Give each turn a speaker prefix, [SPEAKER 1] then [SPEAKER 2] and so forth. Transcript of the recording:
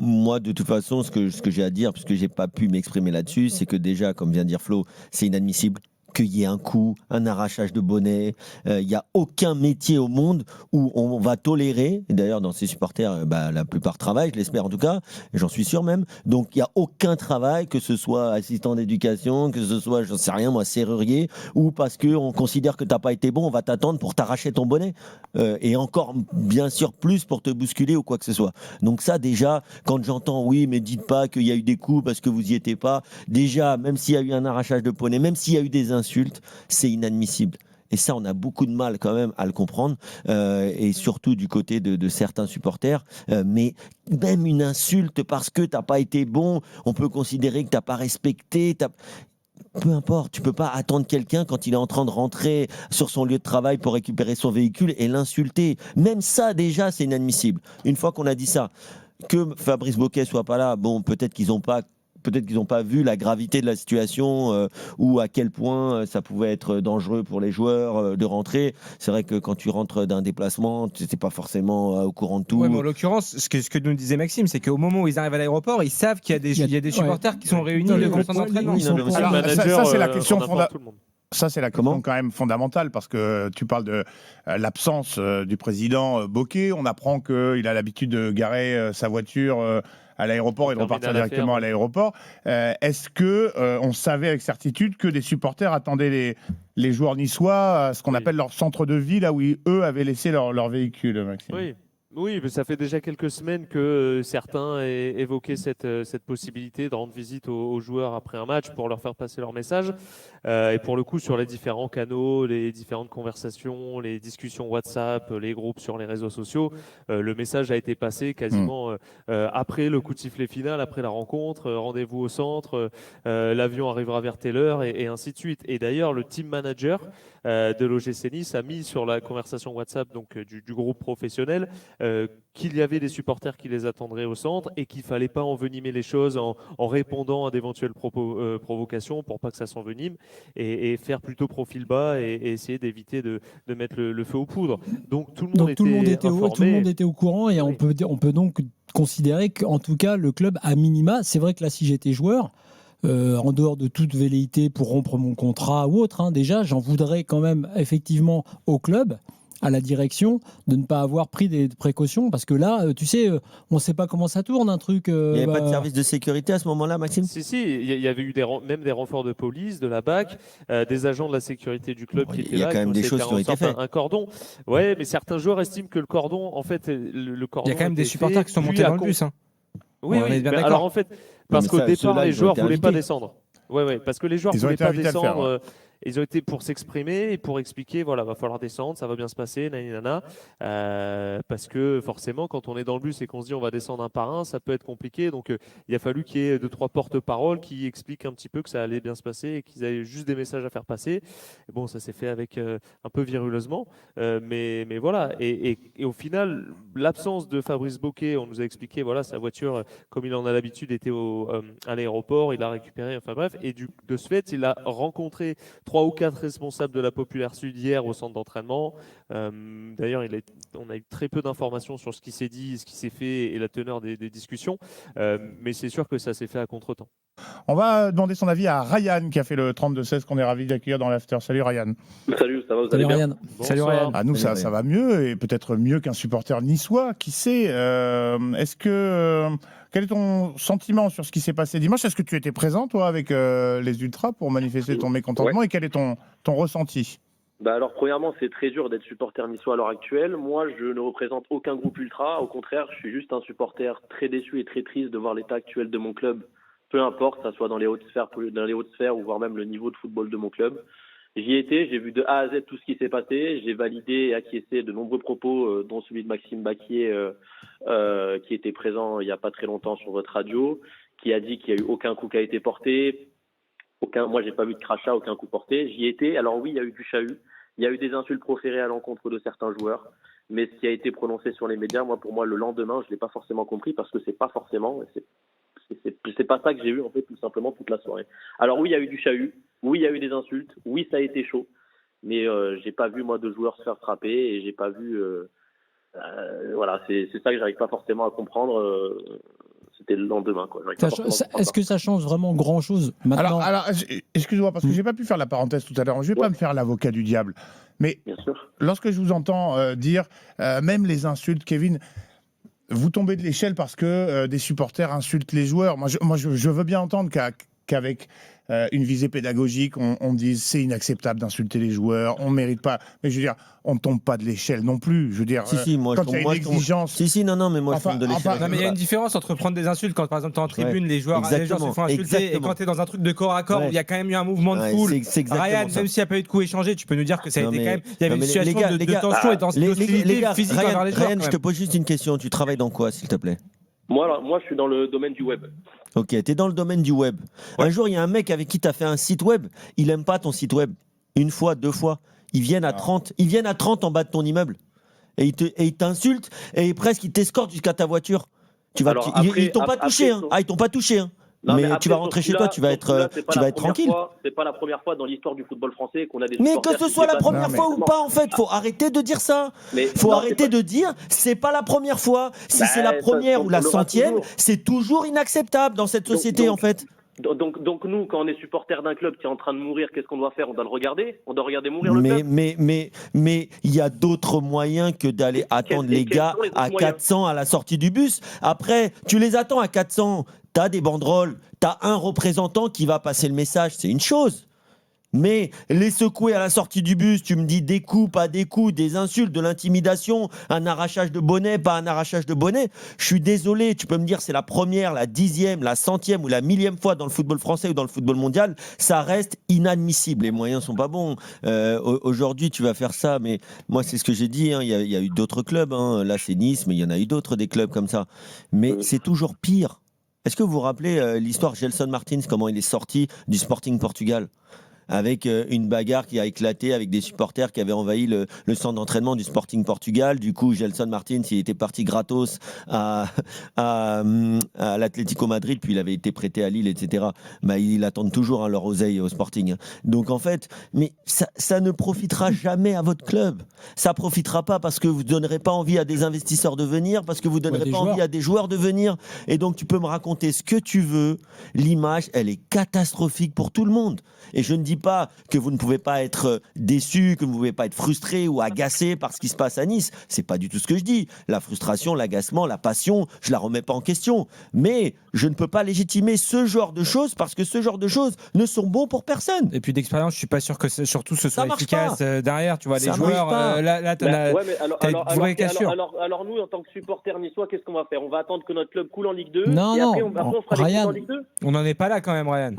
[SPEAKER 1] moi, de toute façon, ce que j'ai à dire, parce que j'ai pas pu m'exprimer là-dessus, c'est que déjà, comme vient de dire Flo, c'est inadmissible qu'il y ait un coup, un arrachage de bonnet. Il n'y a aucun métier au monde où on va tolérer, et d'ailleurs dans ces supporters, la plupart travaillent, je l'espère en tout cas, et j'en suis sûr même, donc il n'y a aucun travail, que ce soit assistant d'éducation, que ce soit, j'en sais rien moi, serrurier, ou parce qu'on considère que tu n'as pas été bon, on va t'attendre pour t'arracher ton bonnet, et encore bien sûr plus pour te bousculer ou quoi que ce soit. Donc ça déjà, quand j'entends oui, mais dites pas qu'il y a eu des coups parce que vous y étiez pas, déjà, même s'il y a eu un arrachage de poney, même s'il y a eu des insultes, c'est inadmissible. Et ça, on a beaucoup de mal quand même à le comprendre, et surtout du côté de certains supporters. Mais même une insulte parce que t'as pas été bon, on peut considérer que t'as pas respecté. Peu importe, tu peux pas attendre quelqu'un quand il est en train de rentrer sur son lieu de travail pour récupérer son véhicule et l'insulter. Même ça, déjà, c'est inadmissible. Une fois qu'on a dit ça, que Fabrice Boquet soit pas là, bon, peut-être qu'ils n'ont pas vu la gravité de la situation, ou à quel point ça pouvait être dangereux pour les joueurs de rentrer. C'est vrai que quand tu rentres d'un déplacement, tu n'es pas forcément au courant de
[SPEAKER 2] Ouais, mais en
[SPEAKER 1] tout.
[SPEAKER 2] l'occurrence, ce que nous disait Maxime, c'est qu'au moment où ils arrivent à l'aéroport, ils savent qu'il y a des supporters qui sont réunis devant le centre d'entraînement.
[SPEAKER 1] Oui, non, mais
[SPEAKER 3] Alors,
[SPEAKER 1] ça,
[SPEAKER 3] ça, c'est la question
[SPEAKER 4] fondamentale. Tout le monde.
[SPEAKER 3] Ça, c'est la
[SPEAKER 1] Comment
[SPEAKER 3] question quand même fondamentale, parce que tu parles de l'absence du président Bocquet. On apprend qu'il a l'habitude de garer sa voiture à l'aéroport et de repartir directement à l'aéroport. Est-ce que on savait avec certitude que des supporters attendaient les joueurs niçois à ce qu'on appelle leur centre de vie, là où eux avaient laissé leur véhicule, Maxime?
[SPEAKER 4] Oui, mais ça fait déjà quelques semaines que certains évoquaient cette possibilité de rendre visite aux joueurs après un match pour leur faire passer leur message. Et pour le coup, sur les différents canaux, les différentes conversations, les discussions WhatsApp, les groupes sur les réseaux sociaux, le message a été passé quasiment après le coup de sifflet final, après la rencontre, rendez-vous au centre, l'avion arrivera vers telle heure, et ainsi de suite. Et d'ailleurs, le team manager de l'OGC Nice a mis sur la conversation WhatsApp donc, du groupe professionnel qu'il y avait des supporters qui les attendraient au centre et qu'il fallait pas envenimer les choses en répondant à d'éventuelles provocations pour pas que ça s'envenime, et faire plutôt profil bas et essayer d'éviter de mettre le feu aux poudres. Donc tout le monde était informé.
[SPEAKER 5] Tout le monde était au courant, et
[SPEAKER 4] Oui.
[SPEAKER 5] on peut donc considérer qu'en tout cas le club à minima, c'est vrai que là si j'étais joueur, en dehors de toute velléité pour rompre mon contrat ou autre, déjà j'en voudrais quand même effectivement au club, à la direction, de ne pas avoir pris des précautions, parce que là, tu sais, on ne sait pas comment ça tourne un truc.
[SPEAKER 1] Il n'y avait pas de service de sécurité à ce moment-là, Maxime?
[SPEAKER 4] Si, il y avait eu même des renforts de police, de la BAC, des agents de la sécurité du club qui étaient là.
[SPEAKER 1] Il y a quand même des choses qui ont été faites.
[SPEAKER 4] Un cordon. Ouais, mais certains joueurs estiment que le cordon, en fait, le cordon.
[SPEAKER 2] Il y a quand même des supporters qui sont montés dans le bus.
[SPEAKER 4] Oui,
[SPEAKER 2] on est bien d'accord.
[SPEAKER 4] Alors en fait, parce qu'au départ, les joueurs ne voulaient pas descendre. Ouais, parce que les joueurs ne voulaient pas descendre. Ils ont été pour s'exprimer et pour expliquer, voilà, va falloir descendre, ça va bien se passer, naninana. Parce que forcément, quand on est dans le bus et qu'on se dit on va descendre un par un, ça peut être compliqué. Donc il a fallu qu'il y ait 2-3 porte-paroles qui expliquent un petit peu que ça allait bien se passer et qu'ils avaient juste des messages à faire passer. Et bon, ça s'est fait avec un peu viruleusement. Mais voilà. Et au final, l'absence de Fabrice Boquet, on nous a expliqué, voilà, sa voiture, comme il en a l'habitude, était à l'aéroport, il l'a récupéré, enfin bref. Et de ce fait, il a rencontré 3 ou 4 responsables de la Populaire Sud hier au centre d'entraînement. D'ailleurs, on a eu très peu d'informations sur ce qui s'est dit, ce qui s'est fait et la teneur des discussions. Mais c'est sûr que ça s'est fait à contre-temps.
[SPEAKER 3] On va demander son avis à Ryan, qui a fait le 32-16, qu'on est ravis d'accueillir dans l'after. Salut Ryan.
[SPEAKER 6] Salut, ça va, vous allez bien?
[SPEAKER 2] Salut Ryan.
[SPEAKER 3] Ah, nous, ça va mieux, et peut-être mieux qu'un supporter niçois, qui sait. Quel est ton sentiment sur ce qui s'est passé dimanche? Est-ce que tu étais présent, toi, avec les Ultras pour manifester ton mécontentement, et quel est ton ressenti?
[SPEAKER 6] Alors, premièrement, c'est très dur d'être supporter niçois à l'heure actuelle. Moi, je ne représente aucun groupe ultra. Au contraire, je suis juste un supporter très déçu et très triste de voir l'état actuel de mon club. Peu importe, ça soit dans les hautes sphères ou voire même le niveau de football de mon club. J'y étais, j'ai vu de A à Z tout ce qui s'est passé. J'ai validé et acquiescé de nombreux propos, dont celui de Maxime Baquier, qui était présent il n'y a pas très longtemps sur votre radio, qui a dit qu'il n'y a eu aucun coup qui a été porté. Moi, j'ai pas vu de crachat, aucun coup porté. J'y étais. Alors oui, il y a eu du chahut. Il y a eu des insultes proférées à l'encontre de certains joueurs. Mais ce qui a été prononcé sur les médias, pour moi, le lendemain, je l'ai pas forcément compris, parce que c'est pas forcément, c'est pas ça que j'ai vu, en fait, tout simplement, toute la soirée. Alors oui, il y a eu du chahut. Oui, il y a eu des insultes. Oui, ça a été chaud. Mais j'ai pas vu, moi, de joueurs se faire frapper, et j'ai pas vu, voilà, c'est ça que j'arrive pas forcément à comprendre. c'était le lendemain. Quoi.
[SPEAKER 5] Est-ce que ça change vraiment grand-chose maintenant?
[SPEAKER 3] Alors, excuse-moi, parce que j'ai pas pu faire la parenthèse tout à l'heure. Je vais pas me faire l'avocat du diable. Mais lorsque je vous entends dire, même les insultes, Kevin, vous tombez de l'échelle parce que des supporters insultent les joueurs. Moi, je veux bien entendre qu'avec une visée pédagogique, on dise c'est inacceptable d'insulter les joueurs, on ne mérite pas. Mais je veux dire, on ne tombe pas de l'échelle non plus. Je veux dire,
[SPEAKER 1] moi,
[SPEAKER 3] quand il y a une exigence.
[SPEAKER 1] Mais moi, je tombe de l'échelle.
[SPEAKER 2] Non, mais il y a une différence entre prendre des insultes quand, par exemple, tu es en tribune, les joueurs se font insulter, et quand tu es dans un truc de corps à corps où il y a quand même eu un mouvement de foule. Ryan, même s'il n'y a pas eu de coups échangés, tu peux nous dire que ça a été quand même. Il y avait une situation de tension et d'hostilité physique envers les joueurs.
[SPEAKER 1] Ryan, je te pose juste une question. Tu travailles dans quoi, s'il te plaît?
[SPEAKER 6] Moi, je suis dans le domaine du web.
[SPEAKER 1] Ok, tu es dans le domaine du web. Un jour, il y a un mec avec qui tu as fait un site web. Il aime pas ton site web. Une fois, 2 fois. Ils viennent à 30. Ils viennent à 30 en bas de ton immeuble. Et ils t'insultent et presque ils t'escortent jusqu'à ta voiture. Ils t'ont pas touché. Ils t'ont pas touché. Non, mais tu vas rentrer chez toi, tu vas être tranquille.
[SPEAKER 6] C'est pas la première fois dans l'histoire du football français qu'on a des.
[SPEAKER 1] Mais que ce soit la première fois ou pas, en fait, faut arrêter de dire ça. Faut arrêter de dire c'est pas la première fois. Si c'est la première ou la centième, c'est toujours inacceptable dans cette société, en fait.
[SPEAKER 6] Donc nous, quand on est supporter d'un club qui est en train de mourir, qu'est-ce qu'on doit faire? On doit le regarder. On doit regarder mourir le club.
[SPEAKER 1] Mais il y a d'autres moyens que d'aller attendre les gars à 400 à la sortie du bus. Après, tu les attends à 400. T'as des banderoles, t'as un représentant qui va passer le message, c'est une chose. Mais les secouer à la sortie du bus, tu me dis des coups, pas des coups, des insultes, de l'intimidation, un arrachage de bonnet, pas un arrachage de bonnet. Je suis désolé, tu peux me dire c'est la première, la 10e, la 100e ou la 1000e fois dans le football français ou dans le football mondial, ça reste inadmissible. Les moyens sont pas bons. Aujourd'hui, tu vas faire ça, mais moi c'est ce que j'ai dit. Il y a eu d'autres clubs. Là c'est Nice, mais il y en a eu d'autres des clubs comme ça. Mais c'est toujours pire. Est-ce que vous vous rappelez l'histoire Gelson Martins, comment il est sorti du Sporting Portugal avec une bagarre qui a éclaté avec des supporters qui avaient envahi le centre d'entraînement du Sporting Portugal. Du coup, Gelson Martins, il était parti gratos à l'Atlético Madrid, puis il avait été prêté à Lille, etc. Ils attendent toujours leur oseille au Sporting. Donc en fait, mais ça ne profitera jamais à votre club. Ça profitera pas parce que vous ne donnerez pas envie à des investisseurs de venir, parce que vous ne donnerez pas envie à des joueurs de venir. Et donc tu peux me raconter ce que tu veux. L'image, elle est catastrophique pour tout le monde. Et je ne dis pas que vous ne pouvez pas être déçu, que vous ne pouvez pas être frustré ou agacé par ce qui se passe à Nice. C'est pas du tout ce que je dis. La frustration, l'agacement, la passion, je la remets pas en question. Mais je ne peux pas légitimer ce genre de choses parce que ce genre de choses ne sont bons pour personne.
[SPEAKER 2] Et puis d'expérience, je suis pas sûr que surtout ce soit efficace derrière. Tu vois,
[SPEAKER 1] ça
[SPEAKER 2] les joueurs.
[SPEAKER 6] Alors nous, en tant que supporters niçois, qu'est-ce qu'on va faire? On va attendre que notre club coule en Ligue 2
[SPEAKER 5] Non,
[SPEAKER 6] et après on fera des coups en Ligue 2.
[SPEAKER 2] On n'en est pas là quand même, Ryan.